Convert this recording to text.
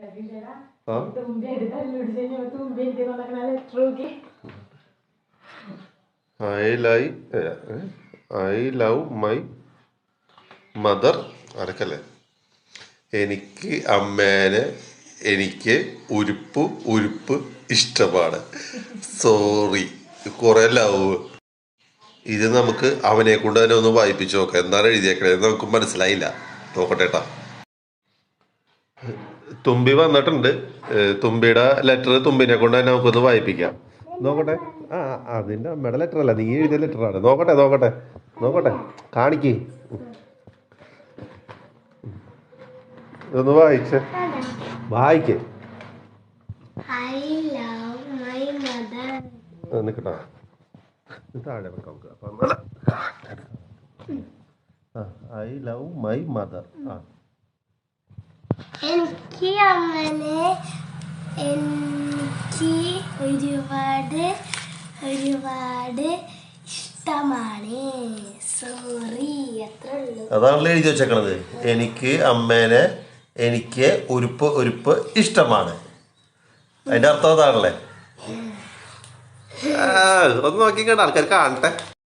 I love my mother അരക്കല്ലേ. എനിക്ക് അമ്മേനെ എനിക്ക് ഉരുപ്പ് ഇഷ്ടമാണ്. സോറി, കുറെ ലവ്. ഇത് നമുക്ക് അവനെ കൊണ്ട് തന്നെ ഒന്ന് വായിപ്പിച്ചു നോക്കാം. എന്താണ് എഴുതിയേക്കണേ നമുക്ക് മനസ്സിലായില്ല. നോക്കട്ടെ കേട്ടാ. തുമ്പി വന്നിട്ടുണ്ട്. തുമ്പിയുടെ ലെറ്റർ തുമ്പിനെ കൊണ്ട് തന്നെ നമുക്കൊന്ന് വായിപ്പിക്കാം. നോക്കട്ടെ. അതിൻ്റെ അമ്മയുടെ ലെറ്റർ അല്ല, നീ എഴുതിയ ലെറ്ററാണ്. നോക്കട്ടെ കാണിക്കേ. ഇതൊന്ന് വായിക്കേ. നിക്കട്ടാ, താഴെ വെക്കാം. I love my mother. എനിക്ക് അമ്മനെ എനിക്ക് ഒരുപാട് ഇഷ്ടമാണ്. സോറി, അത്ര ഉള്ളൂ. അതാണല്ലോ എഴുതി വെച്ചേക്കണത്. എനിക്ക് അമ്മേനെ എനിക്ക് ഉരുപ്പ് ഇഷ്ടമാണ്. അതിന്റെ അർത്ഥം അതാണല്ലേ. ഒന്ന് നോക്കിക്കണ്ട, ആൾക്കാർ കാണട്ടെ.